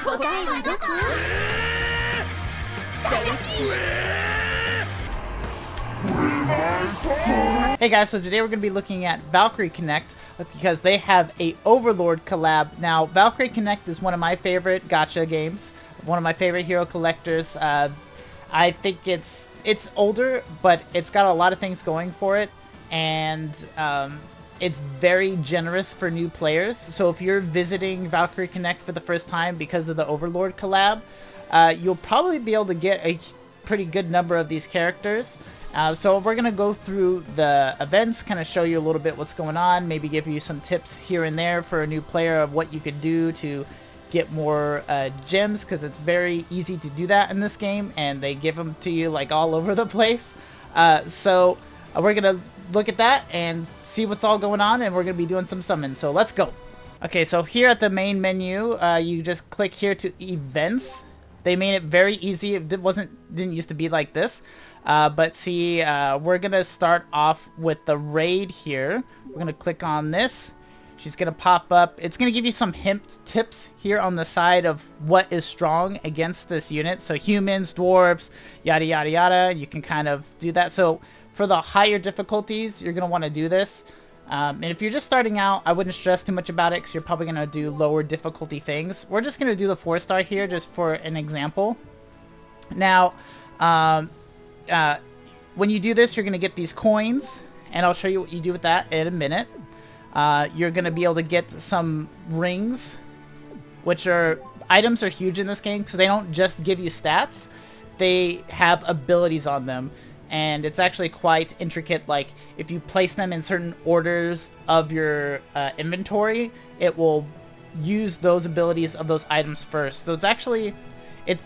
Hey guys, so today we're going to be looking at Valkyrie Connect because they have a Overlord collab. Now, Valkyrie Connect is one of my favorite gacha games, one of my favorite hero collectors. I think it's older, but it's got a lot of things going for it, and it's very generous for new players. So if you're visiting Valkyrie Connect for the first time because of the Overlord collab, you'll probably be able to get a pretty good number of these characters. So we're going to go through the events, kind of show you a little bit what's going on, maybe give you some tips here and there for a new player of what you could do to get more gems, because it's very easy to do that in this game, and they give them to you like all over the place. So we're going to look at that and see what's all going on, and we're going to be doing some summons. So let's go. Okay, so here at the main menu, you just click here to events. They made it very easy. It didn't used to be like this. But see, we're going to start off with the raid here. We're going to click on this. She's going to pop up. It's going to give you some tips here on the side of what is strong against this unit. So humans, dwarves, yada, yada, yada. You can kind of do that. So for the higher difficulties, you're going to want to do this. And if you're just starting out, I wouldn't stress too much about it because you're probably going to do lower difficulty things. We're just going to do the 4-star here just for an example. Now, when you do this, you're going to get these coins, and I'll show you what you do with that in a minute. You're going to be able to get some rings, which are items are huge in this game because they don't just give you stats, they have abilities on them, and it's actually quite intricate. Like if you place them in certain orders of your inventory, it will use those abilities of those items first. So it's actually,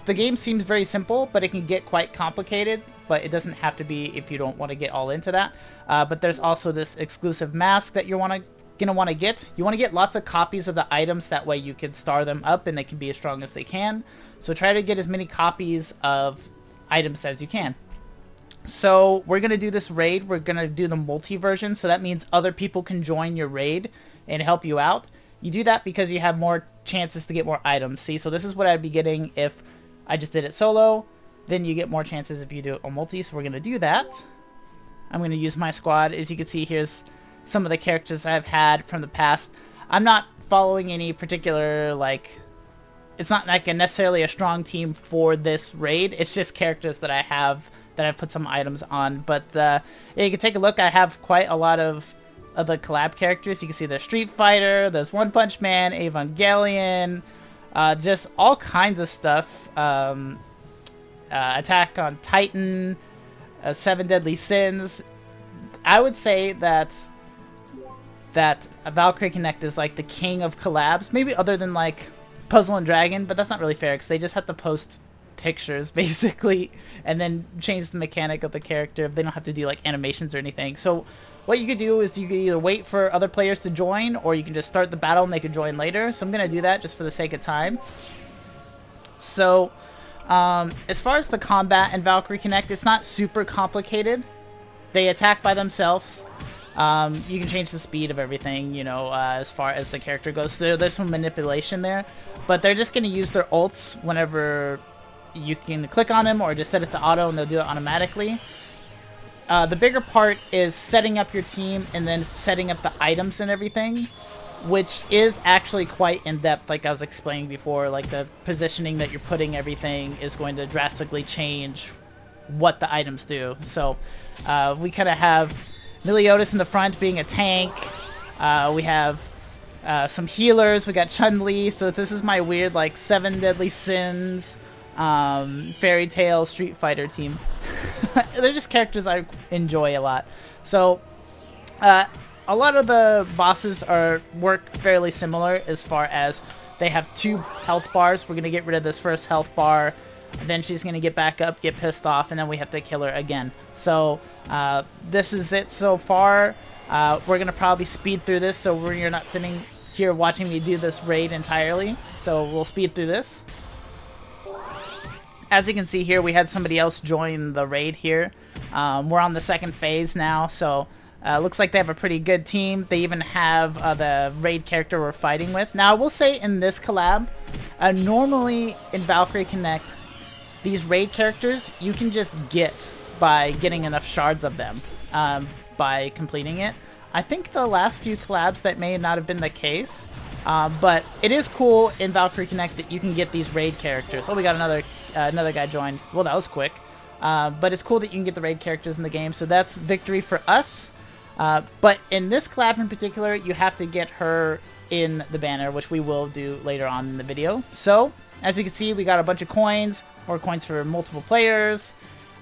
the game seems very simple, but it can get quite complicated. But it doesn't have to be if you don't want to get all into that. But there's also this exclusive mask that you're gonna want to get. You want to get lots of copies of the items, that way you can star them up and they can be as strong as they can. So try to get as many copies of items as you can. So we're gonna do this raid. We're gonna do the multi version, so that means other people can join your raid and help you out. You do that because you have more chances to get more items. See, so this is what I'd be getting if I just did it solo. Then you get more chances if you do it on multi, so we're going to do that. I'm going to use my squad. As you can see, here's some of the characters I've had from the past. I'm not following any particular, like, it's not like necessarily a strong team for this raid. It's just characters that I have that I've put some items on. But yeah, you can take a look. I have quite a lot of the collab characters. You can see there's Street Fighter, there's One Punch Man, Evangelion, just all kinds of stuff. Attack on Titan, 7 Deadly Sins. I would say that Valkyrie Connect is like the king of collabs, maybe other than like Puzzle and Dragon, but that's not really fair because they just have to post pictures basically and then change the mechanic of the character. They don't have to do like animations or anything. So what you could do is you could either wait for other players to join, or you can just start the battle and they could join later. So I'm gonna do that just for the sake of time. So as far as the combat in Valkyrie Connect, it's not super complicated. They attack by themselves. You can change the speed of everything, you know, as far as the character goes. So there's some manipulation there, but they're just going to use their ults whenever you can click on them, or just set it to auto and they'll do it automatically. The bigger part is setting up your team and then setting up the items and everything, which is actually quite in-depth, like I was explaining before. Like the positioning that you're putting everything is going to drastically change what the items do. So we kind of have Meliodas in the front being a tank. We have some healers. We got Chun-Li. So this is my weird like 7 Deadly Sins, Fairy Tail, Street Fighter team. They're just characters I enjoy a lot. So a lot of the bosses work fairly similar as far as they have 2 health bars. We're going to get rid of this first health bar, and then she's going to get back up, get pissed off, and then we have to kill her again. So this is it so far. We're going to probably speed through this, so you're not sitting here watching me do this raid entirely. So we'll speed through this. As you can see here, we had somebody else join the raid here. We're on the second phase now, so looks like they have a pretty good team. They even have the raid character we're fighting with. Now, I will say in this collab, Normally in Valkyrie Connect, these raid characters you can just get by getting enough shards of them by completing it. I think the last few collabs that may not have been the case, but it is cool in Valkyrie Connect that you can get these raid characters. Oh, we got another guy joined. Well, that was quick. But it's cool that you can get the raid characters in the game, so that's victory for us. But in this collab in particular, you have to get her in the banner, which we will do later on in the video. So, as you can see, we got a bunch of coins, or coins for multiple players.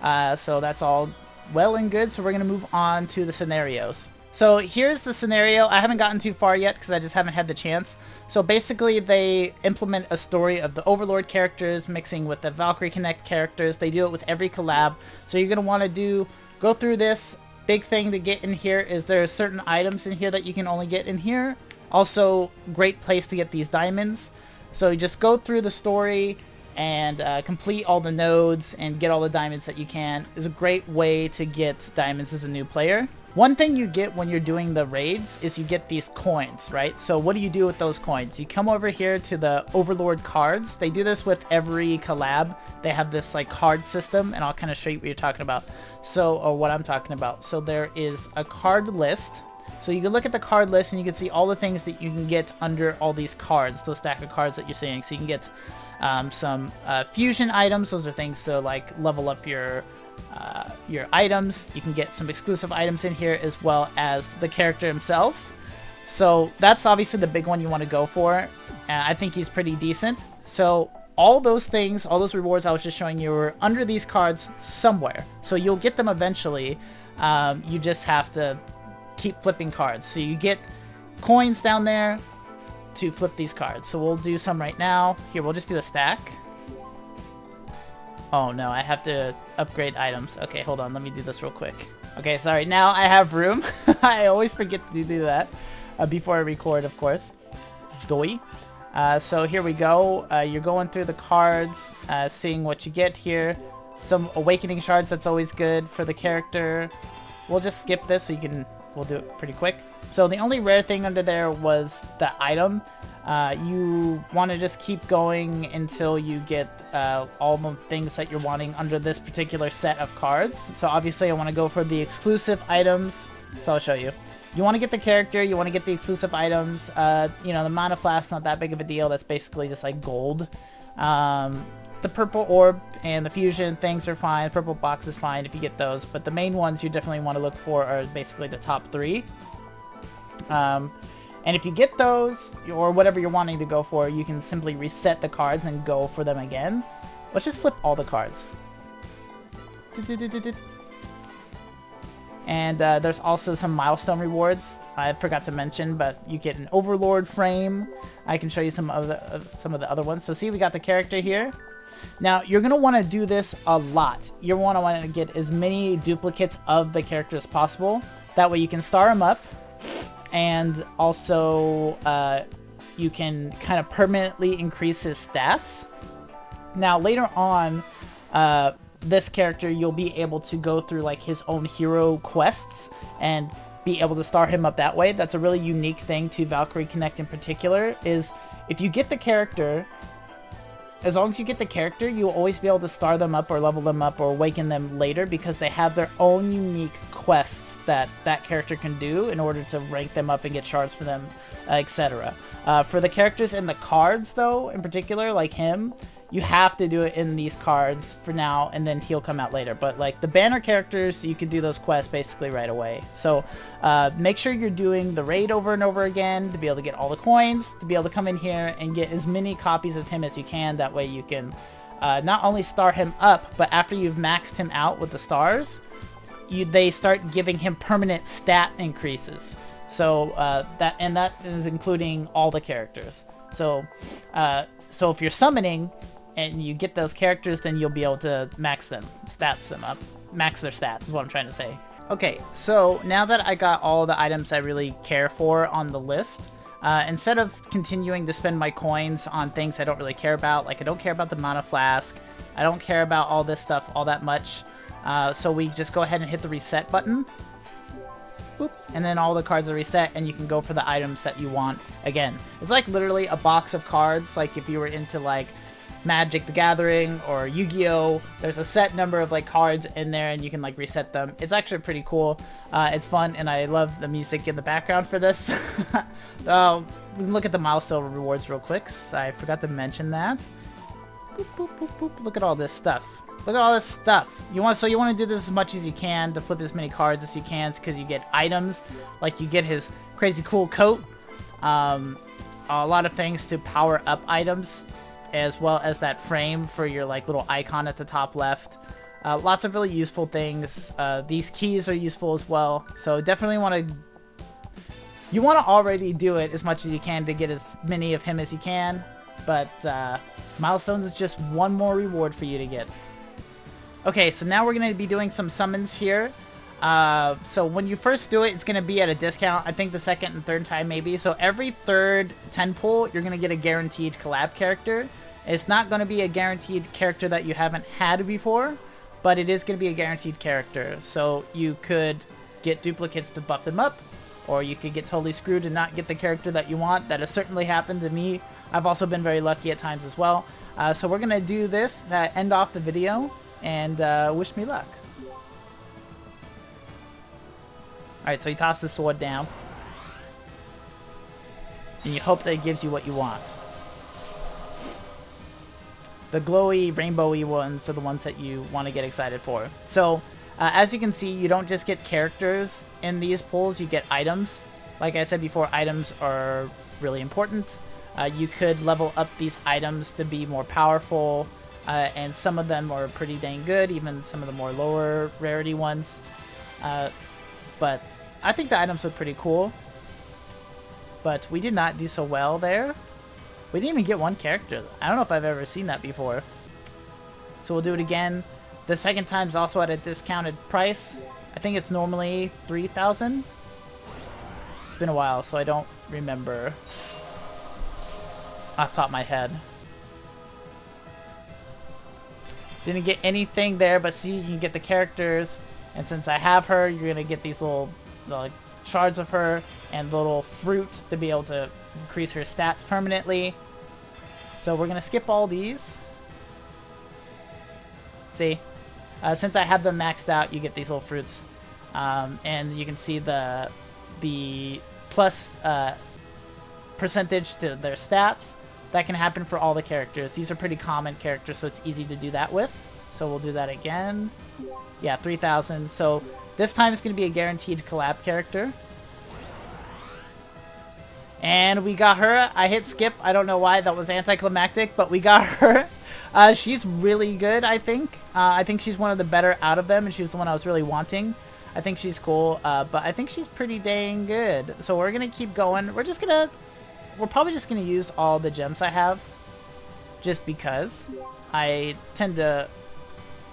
So that's all well and good, so we're going to move on to the scenarios. So here's the scenario. I haven't gotten too far yet because I just haven't had the chance. So basically they implement a story of the Overlord characters mixing with the Valkyrie Connect characters. They do it with every collab. So you're going to want to go through this. Big thing to get in here is there are certain items in here that you can only get in here. Also, great place to get these diamonds. So you just go through the story and complete all the nodes and get all the diamonds that you can. It's a great way to get diamonds as a new player. One thing you get when you're doing the raids is you get these coins, right? So what do you do with those coins? You come over here to the Overlord cards. They do this with every collab. They have this like card system, and I'll kind of show you what you're talking about. So, or what I'm talking about. So there is a card list. So you can look at the card list and you can see all the things that you can get under all these cards, those stack of cards that you're seeing. So you can get some fusion items. Those are things to like level up your items. You can get some exclusive items in here as well as the character himself. So that's obviously the big one you want to go for. I think he's pretty decent. So all those things, all those rewards I was just showing you were under these cards somewhere. So you'll get them eventually. You just have to keep flipping cards. So you get coins down there to flip these cards. So we'll do some right now. Here, we'll just do a stack. Oh no, I have to upgrade items. Okay, hold on, let me do this real quick. Okay, sorry, now I have room. I always forget to do that before I record, of course. Doi. So here we go. You're going through the cards, seeing what you get here. Some awakening shards, that's always good for the character. We'll just skip this so we'll do it pretty quick. So the only rare thing under there was the item. You want to just keep going until you get all the things that you're wanting under this particular set of cards. So obviously I want to go for the exclusive items. So I'll show you. You want to get the character, you want to get the exclusive items. You know, the mana flask's not that big of a deal. That's basically just like gold. The purple orb and the fusion things are fine. The purple box is fine if you get those. But the main ones you definitely want to look for are basically the top three. And if you get those, or whatever you're wanting to go for, you can simply reset the cards and go for them again. Let's just flip all the cards. And there's also some milestone rewards I forgot to mention, but you get an Overlord frame. I can show you some of the other ones. So see, we got the character here. Now, you're going to want to do this a lot. You're going to want to get as many duplicates of the character as possible. That way you can star him up. And also, you can kind of permanently increase his stats. Now, later on, this character, you'll be able to go through like his own hero quests and be able to star him up that way. That's a really unique thing to Valkyrie Connect in particular, is if you get the character, as long as you get the character, you'll always be able to star them up or level them up or awaken them later because they have their own unique quests that that character can do in order to rank them up and get shards for them, etc. For the characters in the cards, though, in particular, like him, you have to do it in these cards for now, and then he'll come out later. But like the banner characters, you can do those quests basically right away. So make sure you're doing the raid over and over again to be able to get all the coins, to be able to come in here and get as many copies of him as you can. That way you can not only star him up, but after you've maxed him out with the stars, they start giving him permanent stat increases. So that is including all the characters. So if you're summoning and you get those characters, then you'll be able to max their stats is what I'm trying to say. Okay, so now that I got all the items I really care for on the list, instead of continuing to spend my coins on things I don't really care about, like I don't care about the mana flask, I don't care about all this stuff all that much, so we just go ahead and hit the reset button. boop, and then all the cards are reset, and you can go for the items that you want again. It's like literally a box of cards, like if you were into like Magic the Gathering or Yu-Gi-Oh! There's a set number of like cards in there and you can like reset them. It's actually pretty cool. It's fun, and I love the music in the background for this. We can look at the milestone rewards real quick. I forgot to mention that. Boop, boop, boop, boop. Look at all this stuff. Look at all this stuff. You want to do this as much as you can to flip as many cards as you can, because you get items. Like you get his crazy cool coat. A lot of things to power up items, as well as that frame for your like little icon at the top left. Lots of really useful things. These keys are useful as well. So definitely you want to already do it as much as you can to get as many of him as you can. But milestones is just one more reward for you to get. Okay, so now we're going to be doing some summons here. So when you first do it, it's going to be at a discount. I think the second and third time maybe. So every third 10 pull, you're going to get a guaranteed collab character. It's not going to be a guaranteed character that you haven't had before, but it is going to be a guaranteed character. So you could get duplicates to buff them up, or you could get totally screwed and not get the character that you want. That has certainly happened to me. I've also been very lucky at times as well. So we're going to do this, end off the video, and wish me luck. Alright, so you toss the sword down. And you hope that it gives you what you want. The glowy, rainbowy ones are the ones that you want to get excited for. So, as you can see, you don't just get characters in these pulls, you get items. Like I said before, items are really important. You could level up these items to be more powerful, and some of them are pretty dang good, even some of the more lower rarity ones. But I think the items look pretty cool. But we did not do so well there. We didn't even get one character. I don't know if I've ever seen that before. So we'll do it again. The second time's also at a discounted price. I think it's normally 3,000. It's been a while, so I don't remember off the top of my head. Didn't get anything there, but see, you can get the characters. And since I have her, you're going to get these little like, shards of her and the little fruit to be able to increase her stats permanently. So we're going to skip all these. See? Since I have them maxed out, you get these little fruits. And you can see the plus percentage to their stats. That can happen for all the characters. These are pretty common characters, so it's easy to do that with. So we'll do that again. Yeah, 3,000. So this time it's going to be a guaranteed collab character. And we got her. I hit skip. I don't know why. That was anticlimactic, but we got her. She's really good, I think. I think she's one of the better out of them, and she's the one I was really wanting. I think she's cool, but I think she's pretty dang good. So we're going to keep going. We're probably just going to use all the gems I have, just because I tend to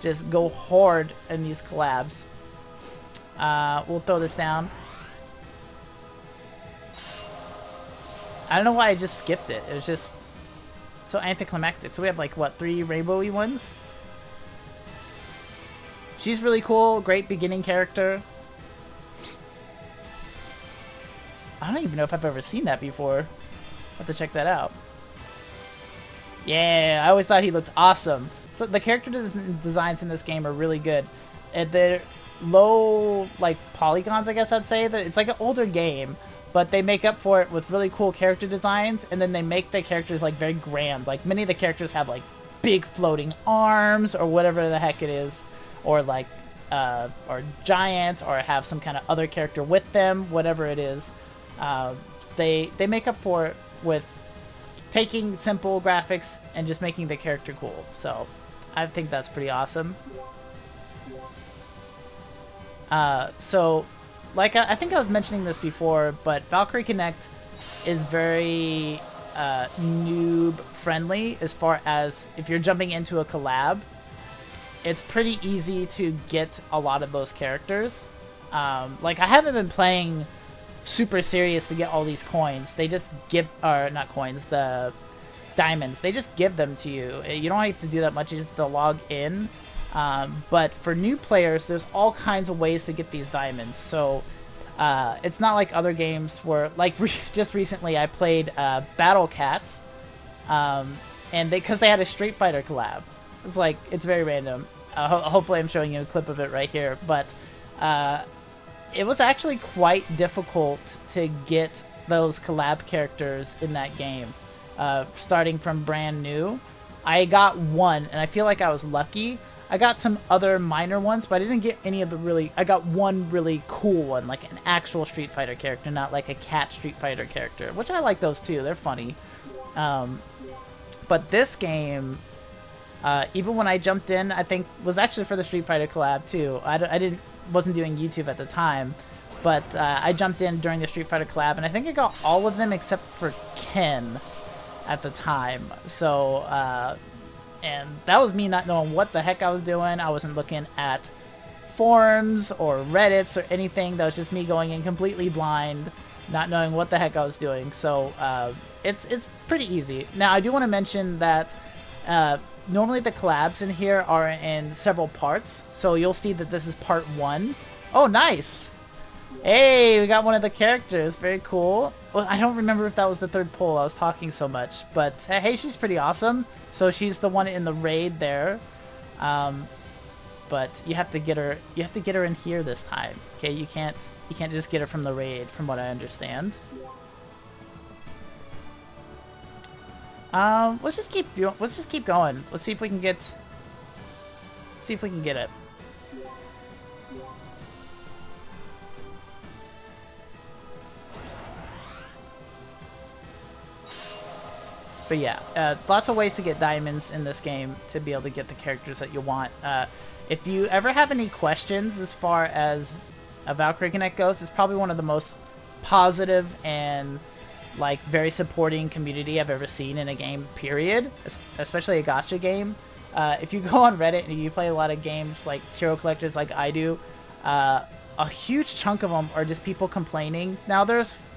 just go hard in these collabs. We'll throw this down. I don't know why I just skipped it. It was just so anticlimactic. So we have like, what, 3 rainbowy ones? She's really cool. Great beginning character. I don't even know if I've ever seen that before. I'll have to check that out. Yeah, I always thought he looked awesome. So the character designs in this game are really good. They're low, like, polygons, I guess I'd say. It's like an older game, but they make up for it with really cool character designs, and then they make the characters, like, very grand. Like, many of the characters have, like, big floating arms, or whatever the heck it is. Or, like, or giant, or have some kind of other character with them, whatever it is. They make up for it with taking simple graphics and just making the character cool. So, I think that's pretty awesome. So, like, I think I was mentioning this before, but Valkyrie Connect is very noob friendly as far as if you're jumping into a collab. It's pretty easy to get a lot of those characters. Like, I haven't been playing super serious to get all these coins. They just give, or not coins, the diamonds. They just give them to you. You don't have to do that much. You just have to log in. But for new players, there's all kinds of ways to get these diamonds. So It's not like other games where, like, just recently I played Battle Cats, and because they had a Street Fighter collab. It's like, it's very random. Hopefully I'm showing you a clip of it right here, but it was actually quite difficult to get those collab characters in that game, starting from brand new. I got one, and I feel like I was lucky. I got some other minor ones, but I didn't get any of the really... I got one really cool one, like an actual Street Fighter character, not like a cat Street Fighter character, which I like those too. They're funny. But this game, even when I jumped in, I think was actually for the Street Fighter collab too. I wasn't doing YouTube at the time, but I jumped in during the Street Fighter collab, and I think I got all of them except for Ken at the time. So, and that was me not knowing what the heck I was doing. I wasn't looking at forums or Reddits or anything. That was just me going in completely blind, not knowing what the heck I was doing. So, it's pretty easy. Now, I do want to mention that normally the collabs in here are in several parts. So you'll see that this is part 1. Oh, nice! Hey, we got one of the characters. Very cool. Well, I don't remember if that was the third poll. I was talking so much. But hey, she's pretty awesome. So she's the one in the raid there. But you have to get her. You have to get her in here this time. Okay, you can't just get her from the raid, from what I understand. Let's just keep going. Let's see if we can get. See if we can get it. But yeah, lots of ways to get diamonds in this game to be able to get the characters that you want. If you ever have any questions as far as Valkyrie Connect goes, it's probably one of the most positive and like very supporting community I've ever seen in a game, period. Especially a gacha game. If you go on Reddit and you play a lot of games like hero collectors like I do, a huge chunk of them are just people complaining. Now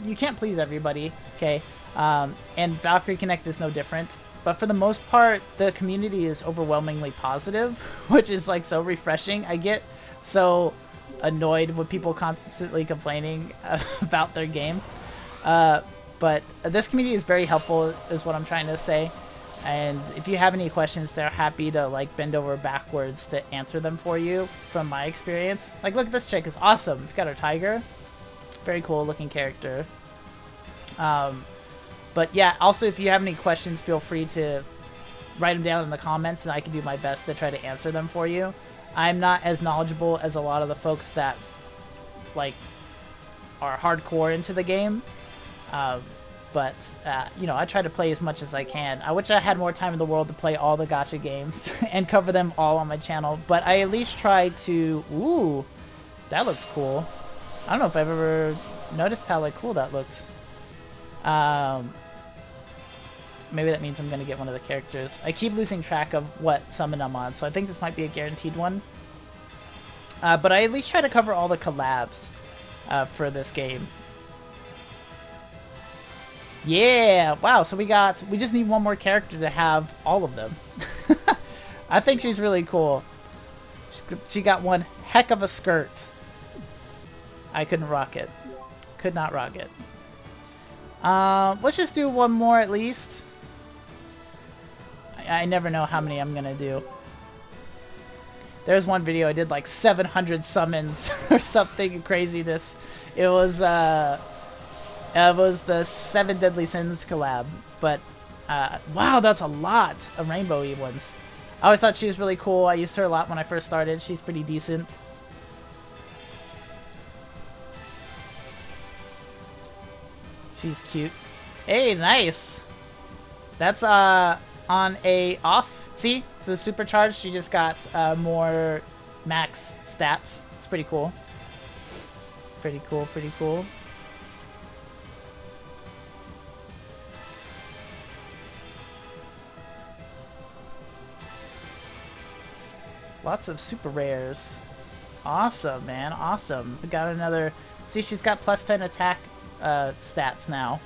you can't please everybody, okay? And Valkyrie Connect is no different. But for the most part, the community is overwhelmingly positive, which is like so refreshing. I get so annoyed with people constantly complaining about their game. But this community is very helpful, is what I'm trying to say. And if you have any questions, they're happy to like bend over backwards to answer them for you from my experience. Like, look at this chick, is awesome. She's got her tiger. Very cool looking character. But yeah, also if you have any questions, feel free to write them down in the comments and I can do my best to try to answer them for you. I'm not as knowledgeable as a lot of the folks that like are hardcore into the game. But you know, I try to play as much as I can. I wish I had more time in the world to play all the gacha games and cover them all on my channel, but I at least try to... Ooh, that looks cool. I don't know if I've ever noticed how like cool that looked. Maybe that means I'm going to get one of the characters. I keep losing track of what summon I'm on, so I think this might be a guaranteed one. But I at least try to cover all the collabs for this game. Yeah! Wow, so we just need one more character to have all of them. I think she's really cool. She got one heck of a skirt. I couldn't rock it. Could not rock it. Let's just do one more at least. I never know how many I'm gonna do. There's one video I did like 700 summons or something craziness. It was the 7 Deadly Sins collab. But wow, that's a lot of rainbowy ones. I always thought she was really cool. I used her a lot when I first started. She's pretty decent. She's cute. Hey, nice. That's on a off. See, so supercharged. She just got more max stats. It's pretty cool. Pretty cool. Pretty cool. Lots of super rares. Awesome, man. Awesome. We got another. See, she's got plus 10 attack stats now.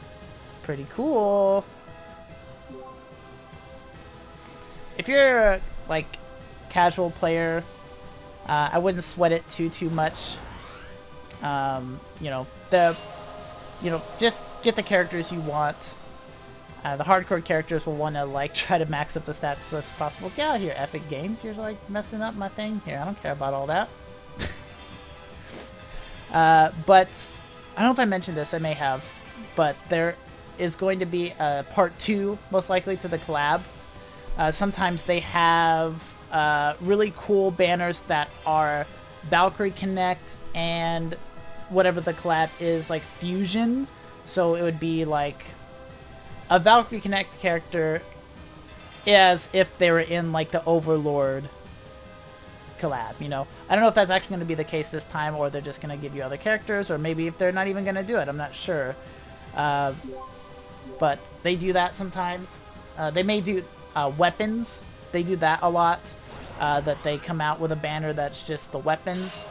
Pretty cool. If you're a like casual player, I wouldn't sweat it too much. You know, just get the characters you want. The hardcore characters will want to like try to max up the stats as much as possible. Get out of here, Epic Games. You're like messing up my thing here. I don't care about all that. But I don't know if I mentioned this. I may have, but there is going to be a part 2, most likely, to the collab. Sometimes they have really cool banners that are Valkyrie Connect and whatever the collab is, like fusion. So it would be like a Valkyrie Connect character as if they were in like the Overlord collab, you know. I don't know if that's actually going to be the case this time, or they're just going to give you other characters, or maybe if they're not even going to do it. I'm not sure. But they do that sometimes. They may do weapons. They do that a lot. That they come out with a banner that's just the weapons.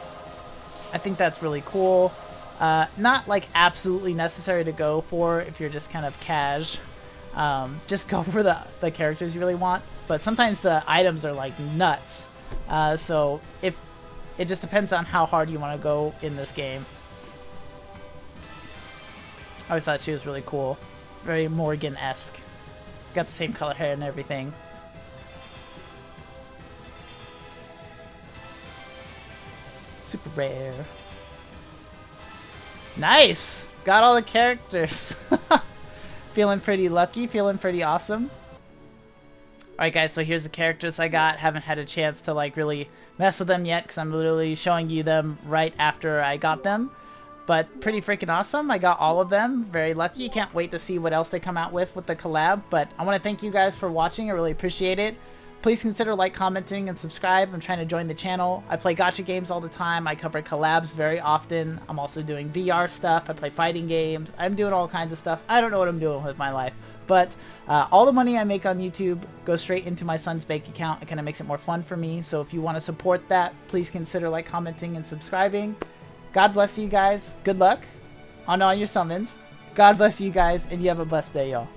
I think that's really cool. Not like absolutely necessary to go for if you're just kind of cash. Just go for the characters you really want. But sometimes the items are like nuts. So if it just depends on how hard you want to go in this game. I always thought she was really cool. Very Morgan-esque. Got the same color hair and everything. Super rare. Nice! Got all the characters. Feeling pretty lucky. Feeling pretty awesome. Alright guys, so here's the characters I got. Haven't had a chance to like really mess with them yet because I'm literally showing you them right after I got them. But pretty freaking awesome. I got all of them. Very lucky. Can't wait to see what else they come out with the collab. But I want to thank you guys for watching. I really appreciate it. Please consider like, commenting, and subscribe. I'm trying to join the channel. I play gacha games all the time. I cover collabs very often. I'm also doing VR stuff. I play fighting games. I'm doing all kinds of stuff. I don't know what I'm doing with my life. But all the money I make on YouTube goes straight into my son's bank account. It kind of makes it more fun for me. So if you want to support that, please consider like, commenting, and subscribing. God bless you guys. Good luck on all your summons. God bless you guys, and you have a blessed day, y'all.